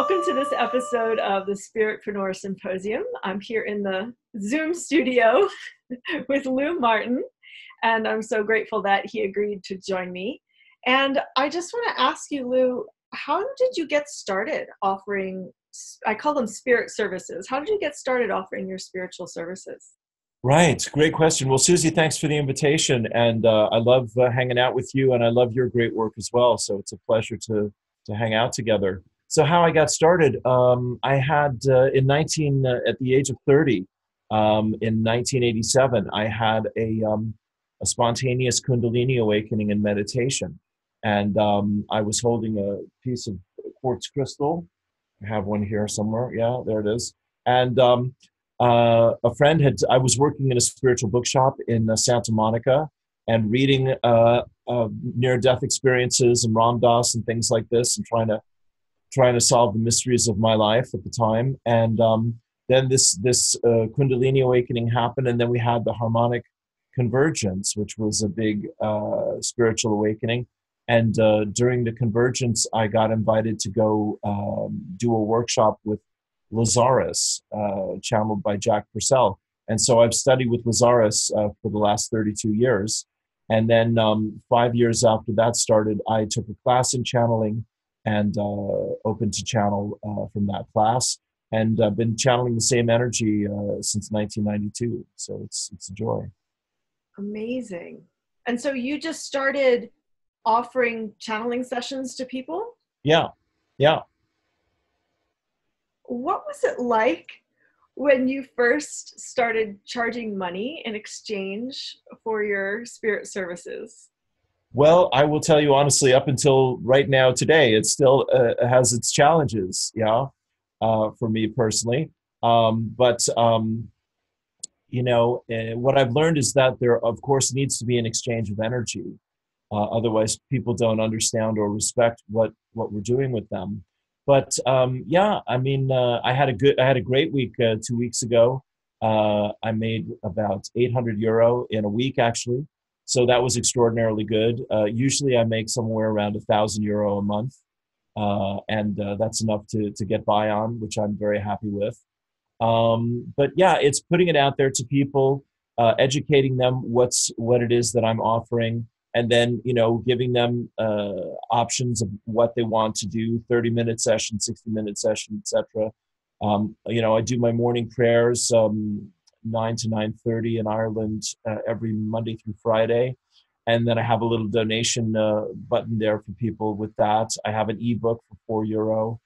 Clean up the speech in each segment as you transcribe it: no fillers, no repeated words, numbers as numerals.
Welcome to this episode of the SpiritPreneur Symposium. I'm here in the Zoom studio with Lou Martin, and I'm so grateful that he agreed to join me. And I just want to ask you, Lou, how did you get started offering, I call them spirit services. How did you get started offering your spiritual services? Right. Great question. Well, Susie, thanks for the invitation. And I love hanging out with you, and I love your great work as well. So it's a pleasure to hang out together. So how I got started, I had at the age of 30, in 1987, I had a spontaneous kundalini awakening in meditation. And I was holding a piece of quartz crystal. I have one here somewhere. Yeah, there it is. And a friend I was working in a spiritual bookshop in Santa Monica and reading near-death experiences and Ram Dass and things like this, and trying to solve the mysteries of my life at the time. And then this kundalini awakening happened, and then we had the harmonic convergence, which was a big spiritual awakening. And during the convergence, I got invited to go do a workshop with Lazarus, channeled by Jack Purcell. And so I've studied with Lazarus for the last 32 years. And then 5 years after that started, I took a class in channeling and opened to channel from that class. And I've been channeling the same energy since 1992. So it's a joy. Amazing. And so you just started offering channeling sessions to people? Yeah. What was it like when you first started charging money in exchange for your spirit services? Well, I will tell you honestly, up until right now today, it still has its challenges, for me personally. But what I've learned is that there, of course, needs to be an exchange of energy. Otherwise, people don't understand or respect what we're doing with them. But I had a great week 2 weeks ago. I made about 800 euro in a week, actually. So that was extraordinarily good. Usually I make somewhere around 1,000 euro a month. And that's enough to get by on, which I'm very happy with. But yeah, it's putting it out there to people, educating them what it is that I'm offering. And then, giving them options of what they want to do, 30-minute session, 60-minute session, etc. I do my morning prayers, 9 to 9:30 in Ireland every Monday through Friday. And then I have a little donation button there for people with that. I have an ebook for 4 euro.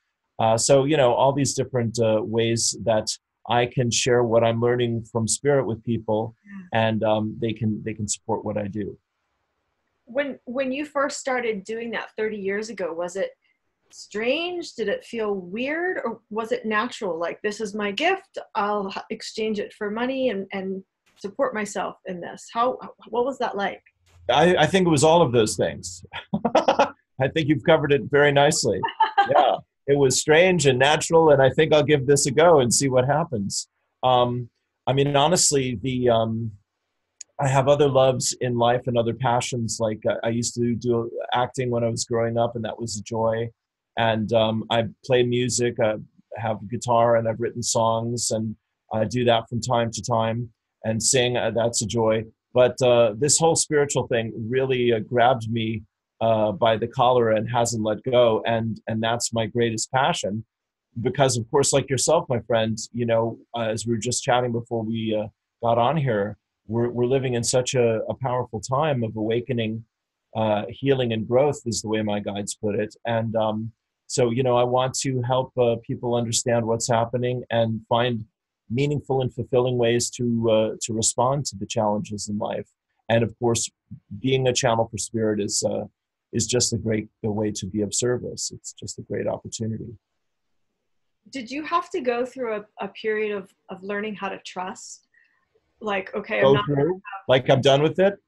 So, all these different ways that I can share what I'm learning from spirit with people, and they can support what I do. When you first started doing that 30 years ago, was it strange? Did it feel weird, or was it natural? Like, this is my gift, I'll exchange it for money and support myself in this. What was that like? I think it was all of those things. I think you've covered it very nicely. Yeah, it was strange and natural, and I think I'll give this a go and see what happens. Honestly, I have other loves in life and other passions. Like I used to do acting when I was growing up, and that was a joy. And I play music, I have a guitar, and I've written songs, and I do that from time to time, and sing, that's a joy. But this whole spiritual thing really grabbed me by the collar and hasn't let go. And that's my greatest passion. Because, of course, like yourself, my friend, as we were just chatting before we got on here, we're living in such a powerful time of awakening, healing, and growth, is the way my guides put it. And so, I want to help people understand what's happening and find meaningful and fulfilling ways to respond to the challenges in life. And of course, being a channel for spirit is just a great way to be of service. It's just a great opportunity. Did you have to go through a period of learning how to trust? Like, okay, like I'm done with it.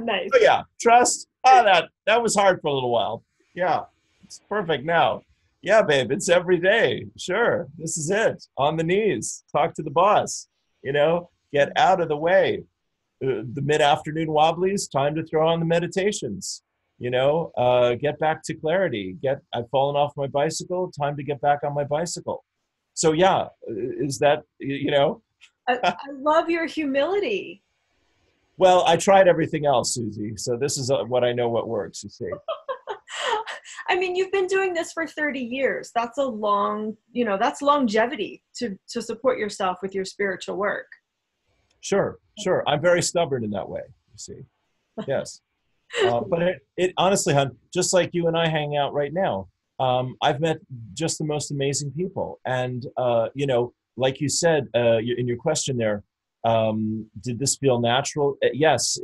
Nice. So yeah, trust. That was hard for a little while. Yeah, it's perfect now. Yeah, babe, it's every day. Sure, this is it. On the knees, talk to the boss. Get out of the way. The mid-afternoon wobblies, time to throw on the meditations. get back to clarity. I've fallen off my bicycle. Time to get back on my bicycle. So yeah, is that, I love your humility. well, I tried everything else, Susie. So this is what I know what works, you see. I mean, you've been doing this for 30 years. That's a long, that's longevity to support yourself with your spiritual work. Sure. I'm very stubborn in that way, you see. Yes. But it honestly, hon, just like you and I hang out right now, I've met just the most amazing people. And, like you said in your question there, did this feel natural? Yes.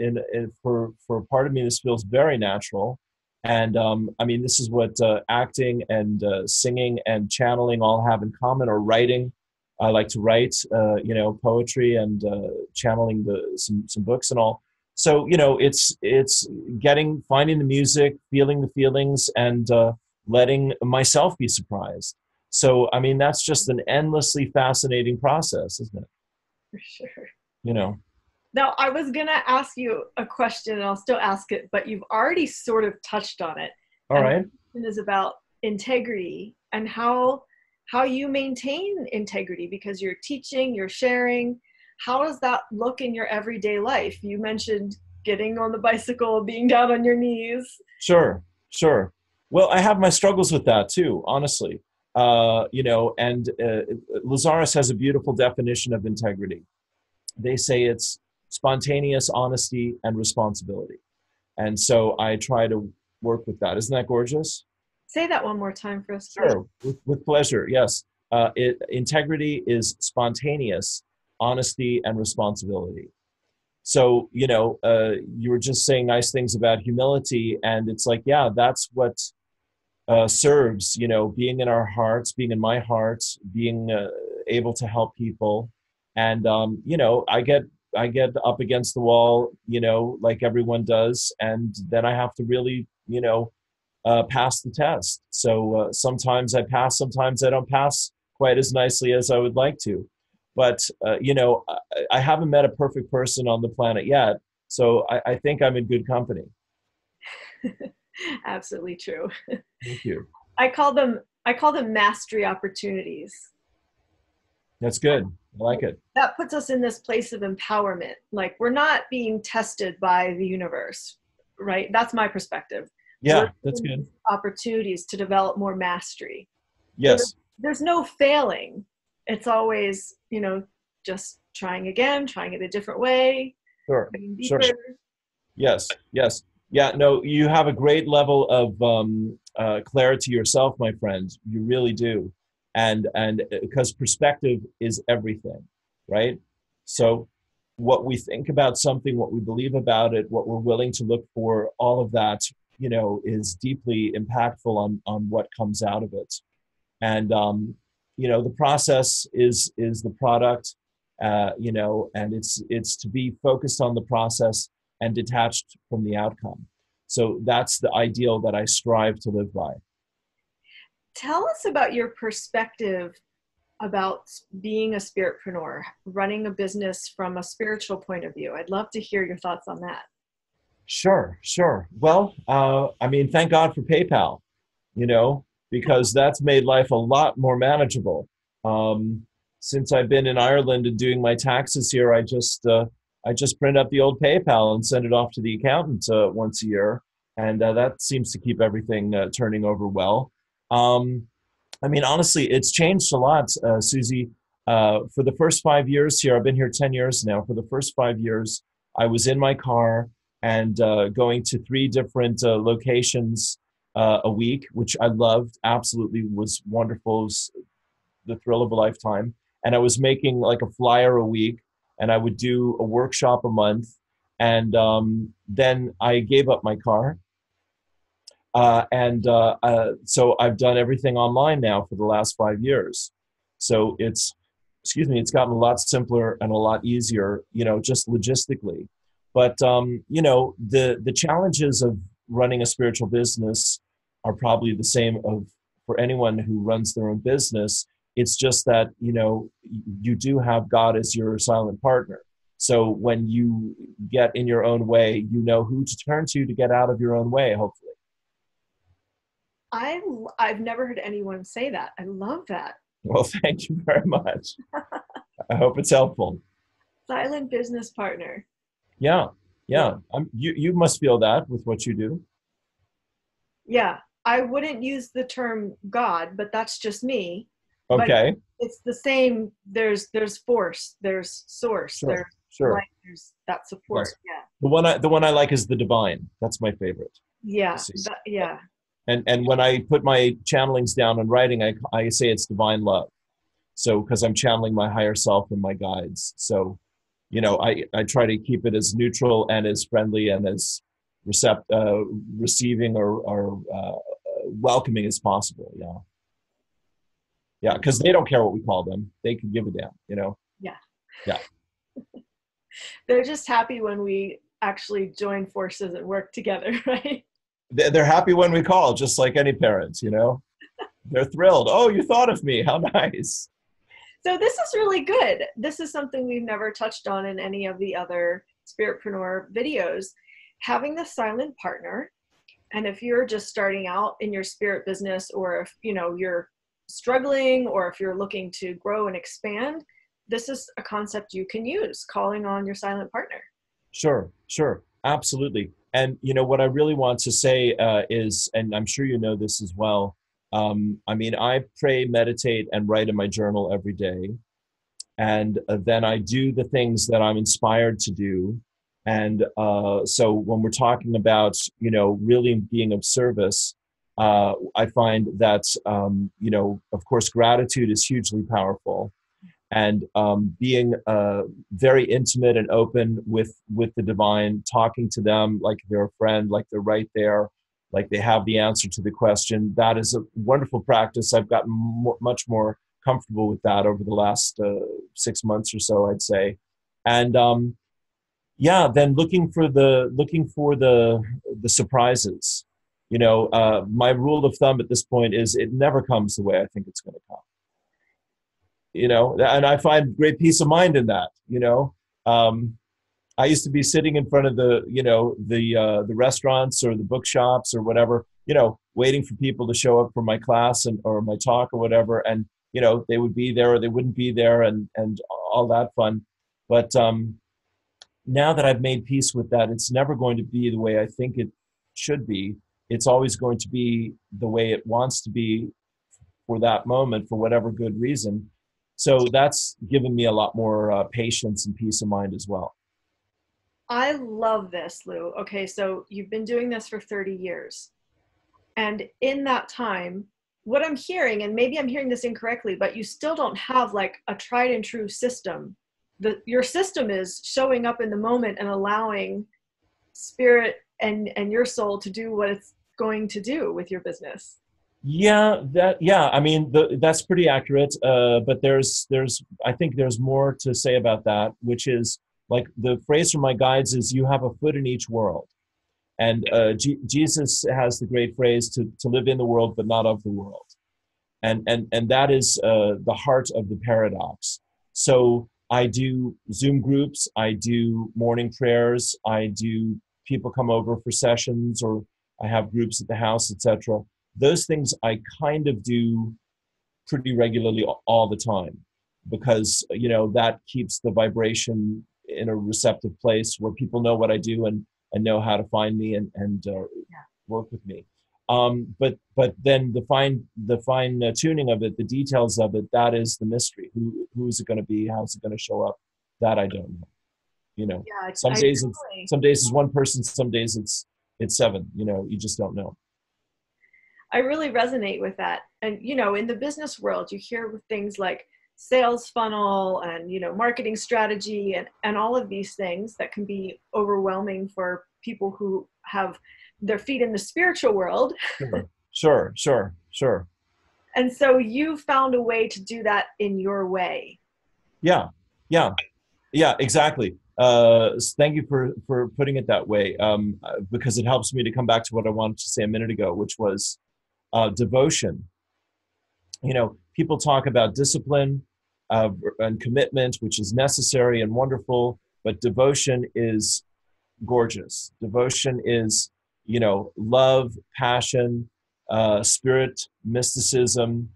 For part of me, this feels very natural. And I mean, this is what acting and singing and channeling all have in common, or writing. I like to write, poetry and channeling some books and all. So, it's finding the music, feeling the feelings, and letting myself be surprised. So, I mean, that's just an endlessly fascinating process, isn't it? For sure. Now, I was going to ask you a question, and I'll still ask it, but you've already sort of touched on it. All right. The question is about integrity and how you maintain integrity, because you're teaching, you're sharing. How does that look in your everyday life? You mentioned getting on the bicycle, being down on your knees. Sure. Well, I have my struggles with that too, honestly. And Lazarus has a beautiful definition of integrity. They say it's spontaneous honesty and responsibility. And so I try to work with that. Isn't that gorgeous? Say that one more time for us. Sure, with pleasure, yes. Integrity is spontaneous honesty and responsibility. So, you were just saying nice things about humility, and it's like, yeah, that's what serves, being in our hearts, being in my heart, being able to help people. And, I get up against the wall, like everyone does. And then I have to really, pass the test. So sometimes I pass, sometimes I don't pass quite as nicely as I would like to. But, I haven't met a perfect person on the planet yet. So I think I'm in good company. Absolutely true. Thank you. I call them mastery opportunities. That's good. I like it. That puts us in this place of empowerment. Like, we're not being tested by the universe, right? That's my perspective. Yeah, that's good. Opportunities to develop more mastery. Yes. So there's no failing. It's always, just trying again, trying it a different way. Sure. Yes. Yeah, no, you have a great level of clarity yourself, my friend. You really do. And because perspective is everything, right? So what we think about something, what we believe about it, what we're willing to look for, all of that, is deeply impactful on what comes out of it. And, the process is the product, and it's to be focused on the process and detached from the outcome. So that's the ideal that I strive to live by. Tell us about your perspective about being a spiritpreneur, running a business from a spiritual point of view. I'd love to hear your thoughts on that. Sure. Well, thank God for PayPal, because that's made life a lot more manageable. Since I've been in Ireland and doing my taxes here, I just print up the old PayPal and send it off to the accountant once a year. And that seems to keep everything turning over well. Honestly, it's changed a lot, Susie. For the first 5 years here, I've been here 10 years now. For the first 5 years, I was in my car and going to 3 different locations a week, which I loved, absolutely was wonderful. It was the thrill of a lifetime. And I was making like a flyer a week, and I would do a workshop a month. And then I gave up my car. So I've done everything online now for the last 5 years. So it's gotten a lot simpler and a lot easier, just logistically. But, the challenges of running a spiritual business are probably the same for anyone who runs their own business. It's just that, you do have God as your silent partner. So when you get in your own way, you know who to turn to get out of your own way, hopefully. I've never heard anyone say that. I love that. Well, thank you very much. I hope it's helpful. Silent business partner. Yeah, yeah. You must feel that with what you do. Yeah, I wouldn't use the term God, but that's just me. Okay. But it's the same. There's force, there's source, Sure. there's Sure. light, there's that support. Yes. Yeah. The one I like is the divine. That's my favorite. Yeah. Yeah. And when I put my channelings down in writing, I say it's divine love. So because I'm channeling my higher self and my guides. So, I try to keep it as neutral and as friendly and as receiving or welcoming as possible. Yeah. Yeah, because they don't care what we call them. They can give a damn, Yeah. Yeah. They're just happy when we actually join forces and work together, right? They're happy when we call, just like any parents, They're thrilled. Oh, you thought of me. How nice. So this is really good. This is something we've never touched on in any of the other SpiritPreneur videos. Having the silent partner, and if you're just starting out in your spirit business, or if you're struggling, or if you're looking to grow and expand, this is a concept you can use, calling on your silent partner. Sure, absolutely. And what I really want to say is, and I'm sure you know this as well, I pray, meditate, and write in my journal every day. And then I do the things that I'm inspired to do. And so when we're talking about, really being of service, I find that, of course, gratitude is hugely powerful. And being very intimate and open with the divine, talking to them like they're a friend, like they're right there, like they have the answer to the question. That is a wonderful practice. I've gotten much more comfortable with that over the last 6 months or so, I'd say. And then looking for the surprises. My rule of thumb at this point is it never comes the way I think it's going to come. And I find great peace of mind in that. I used to be sitting in front of the restaurants or the bookshops or whatever, waiting for people to show up for my class or my talk or whatever, and they would be there or they wouldn't be there, and all that fun. But now that I've made peace with that, it's never going to be the way I think it should be. It's always going to be the way it wants to be for that moment, for whatever good reason. So that's given me a lot more patience and peace of mind as well. I love this, Lou. Okay, so you've been doing this for 30 years. And in that time, what I'm hearing, and maybe I'm hearing this incorrectly, but you still don't have like a tried and true system. Your system is showing up in the moment and allowing spirit and your soul to do what it's going to do with your business. That's pretty accurate. But I think there's more to say about that, which is like the phrase from my guides is, you have a foot in each world. And Jesus has the great phrase to live in the world, but not of the world. And that is the heart of the paradox. So I do Zoom groups, I do morning prayers, people come over for sessions, or I have groups at the house, etc. Those things I kind of do pretty regularly all the time, because that keeps the vibration in a receptive place where people know what I do and know how to find me and work with me. But then the fine tuning of it, the details of it, that is the mystery. Who is it going to be? How's it going to show up? That I don't know. Yeah, some days it's one person, some days it's seven. You just don't know. I really resonate with that. And, in the business world, you hear things like sales funnel and, marketing strategy and all of these things that can be overwhelming for people who have their feet in the spiritual world. Sure. And so you found a way to do that in your way. Yeah, exactly. Thank you for putting it that way, because it helps me to come back to what I wanted to say a minute ago, which was devotion. People talk about discipline and commitment, which is necessary and wonderful, but devotion is gorgeous. Devotion is, love, passion, spirit, mysticism,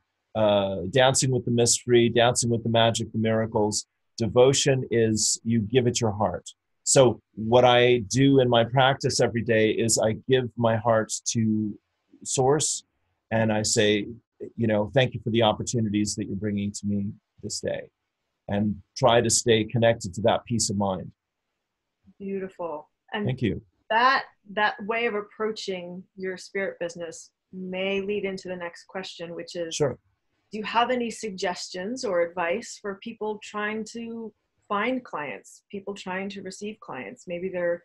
dancing with the mystery, dancing with the magic, the miracles. Devotion is you give it your heart. So what I do in my practice every day is I give my heart to Source, and I say, thank you for the opportunities that you're bringing to me this day, and try to stay connected to that peace of mind. Beautiful. And thank you. That way of approaching your spirit business may lead into the next question, which is, sure. Do you have any suggestions or advice for people trying to find clients, people trying to receive clients? Maybe they're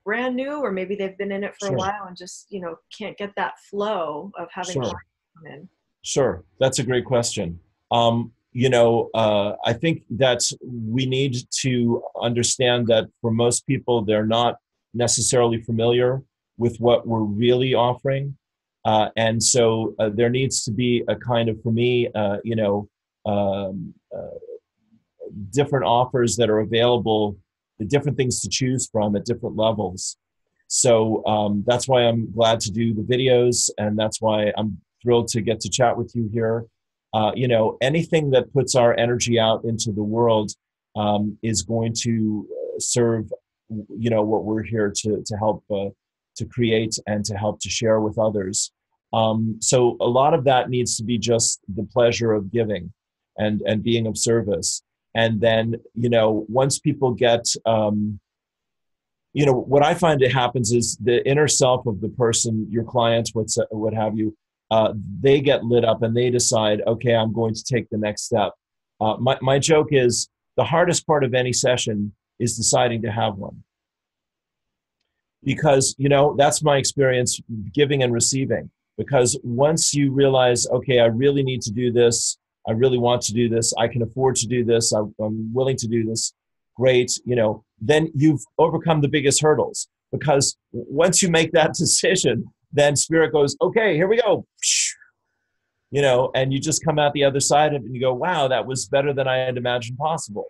brand new, or maybe they've been in it for sure. a while and just, can't get that flow of having sure. clients come in. Sure. That's a great question. I think that we need to understand that for most people, they're not necessarily familiar with what we're really offering. And so there needs to be a kind of, for me, different offers that are available, the different things to choose from at different levels. So that's why I'm glad to do the videos, and that's why I'm thrilled to get to chat with you here. Anything that puts our energy out into the world is going to serve, what we're here to help to create and to help to share with others. So a lot of that needs to be just the pleasure of giving and being of service. And then, once people get, what I find it happens is the inner self of the person, your client, what have you, they get lit up and they decide, okay, I'm going to take the next step. My joke is the hardest part of any session is deciding to have one. Because, that's my experience giving and receiving. Because once you realize, okay, I really need to do this, I really want to do this, I can afford to do this, I'm willing to do this, great, then you've overcome the biggest hurdles. Because once you make that decision, then Spirit goes, okay, here we go. And you just come out the other side of it and you go, wow, that was better than I had imagined possible.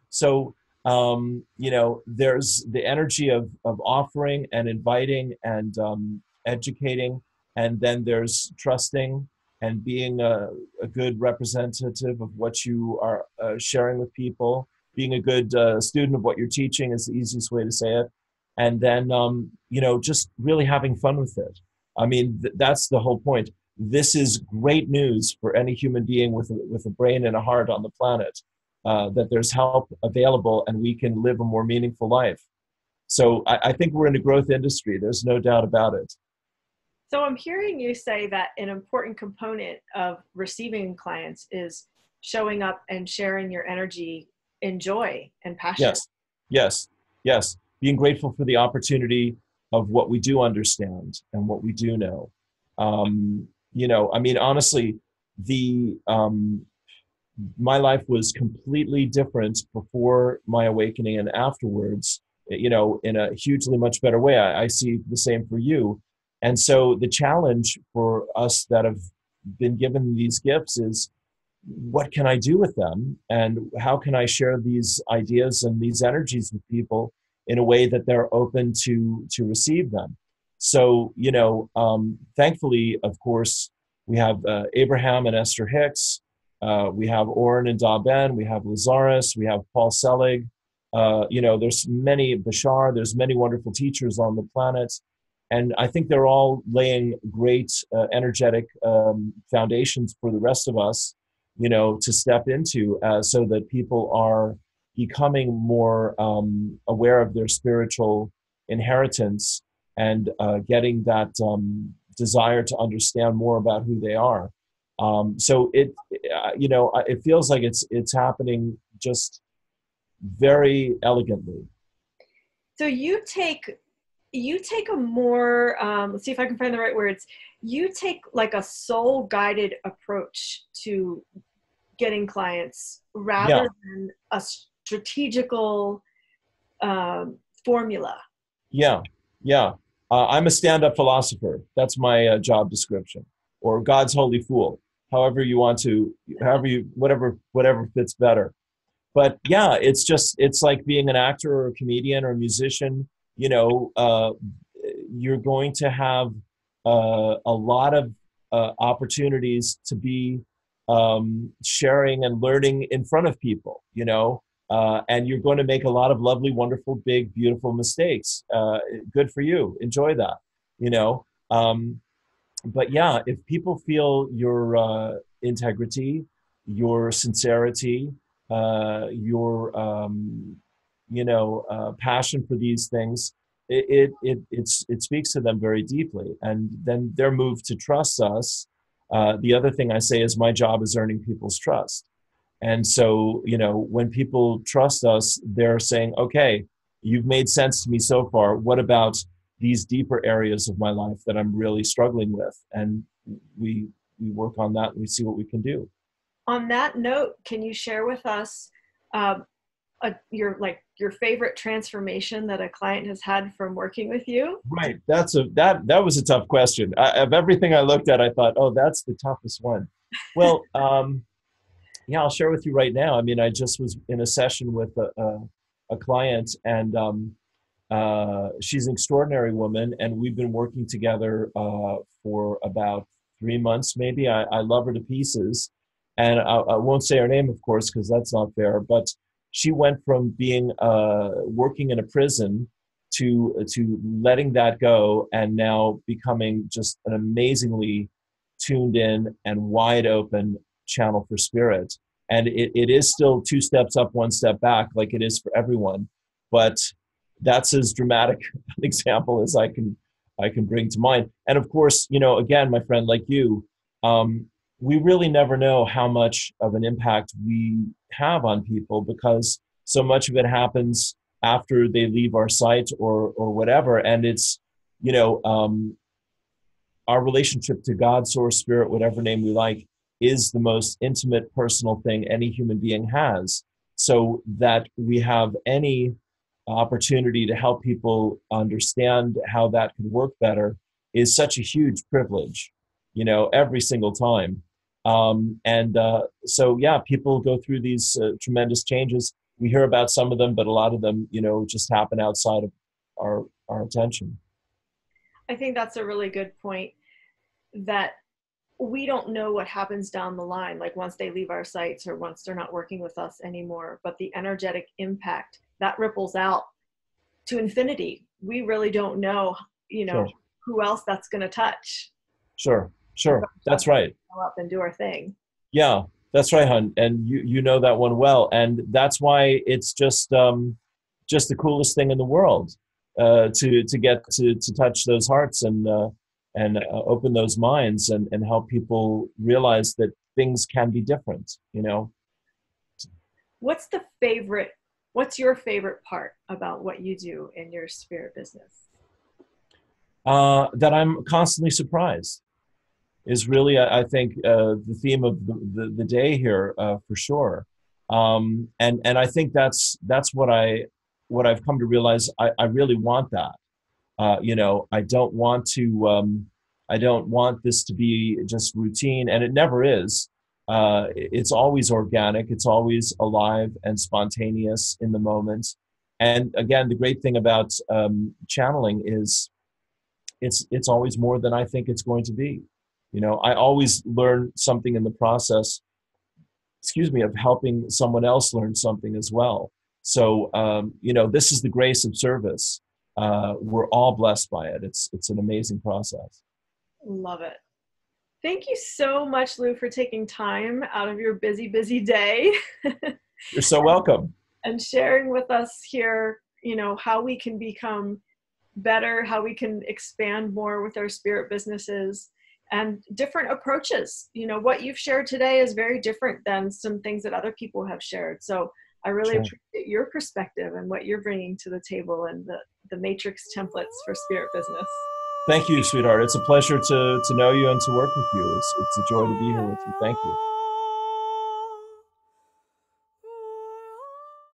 So, there's the energy of offering and inviting and educating. And then there's trusting and being a good representative of what you are sharing with people. Being a good student of what you're teaching is the easiest way to say it. And then, just really having fun with it. I mean, that's the whole point. This is great news for any human being with a brain and a heart on the planet, that there's help available and we can live a more meaningful life. So I think we're in a growth industry. There's no doubt about it. So I'm hearing you say that an important component of receiving clients is showing up and sharing your energy in joy and passion. Yes. Being grateful for the opportunity of what we do understand and what we do know. Honestly, my life was completely different before my awakening and afterwards, in a hugely much better way. I see the same for you. And so the challenge for us that have been given these gifts is, what can I do with them? And how can I share these ideas and these energies with people in a way that they're open to receive them? So, thankfully, of course, we have Abraham and Esther Hicks. We have Oren and Da Ben. We have Lazarus. We have Paul Selig. There's many, Bashar. There's many wonderful teachers on the planet. And I think they're all laying great energetic foundations for the rest of us, to step into, so that people are becoming more aware of their spiritual inheritance and getting that desire to understand more about who they are. So it feels like it's happening just very elegantly. So you take a more, let's see if I can find the right words. You take like a soul guided approach to getting clients rather than a strategical formula. Yeah. I'm a stand-up philosopher. That's my job description, or God's holy fool. However you want to, whatever fits better. But yeah, it's like being an actor or a comedian or a musician. You're going to have a lot of opportunities to be sharing and learning in front of people, and you're going to make a lot of lovely, wonderful, big, beautiful mistakes. Good for you. Enjoy that, but yeah, if people feel your integrity, your sincerity, your passion for these things, it speaks to them very deeply, and then they're moved to trust us. The other thing I say is my job is earning people's trust. And so, when people trust us, they're saying, okay, you've made sense to me so far. What about these deeper areas of my life that I'm really struggling with? And we work on that and we see what we can do. On that note, can you share with us your favorite transformation that a client has had from working with you? Right. That was a tough question. Of everything I looked at, I thought, oh, that's the toughest one. Well, yeah, I'll share with you right now. I mean, I just was in a session with a client, and she's an extraordinary woman, and we've been working together for about 3 months, maybe. I love her to pieces, and I won't say her name, of course, because that's not fair, but she went from being working in a prison to letting that go, and now becoming just an amazingly tuned in and wide open channel for spirit. And it is still 2 steps up, 1 step back, like it is for everyone. But that's as dramatic an example as I can bring to mind. And of course, again, my friend, like you, we really never know how much of an impact we have on people, because so much of it happens after they leave our site or whatever. And it's, our relationship to God, source, spirit, whatever name we like, is the most intimate, personal thing any human being has. So that we have any opportunity to help people understand how that could work better is such a huge privilege, every single time. So yeah, people go through these tremendous changes. We hear about some of them, but a lot of them, just happen outside of our attention. I think that's a really good point, that we don't know what happens down the line, like once they leave our sites or once they're not working with us anymore, but the energetic impact that ripples out to infinity. We really don't know, Sure. who else that's going to touch. Sure. That's right. Go up and do our thing. Yeah, that's right, hon. And you know that one well. And that's why it's just the coolest thing in the world, to get to touch those hearts and open those minds and help people realize that things can be different, What's your favorite part about what you do in your spirit business? That I'm constantly surprised is really, I think, the theme of the day here, for sure. And I think that's what I've come to realize. I really want that. I don't want this to be just routine, and it never is. It's always organic. It's always alive and spontaneous in the moment. And again, the great thing about channeling is it's always more than I think it's going to be. I always learn something in the process, of helping someone else learn something as well. So, this is the grace of service. We're all blessed by it. It's an amazing process. Love it. Thank you so much, Lou, for taking time out of your busy, busy day. You're so welcome. And sharing with us here, how we can become better, how we can expand more with our spirit businesses, and different approaches. What you've shared today is very different than some things that other people have shared. So I really appreciate your perspective and what you're bringing to the table, and the matrix templates for spirit business. Thank you, sweetheart. It's a pleasure to know you and to work with you. It's a joy to be here with you. Thank you.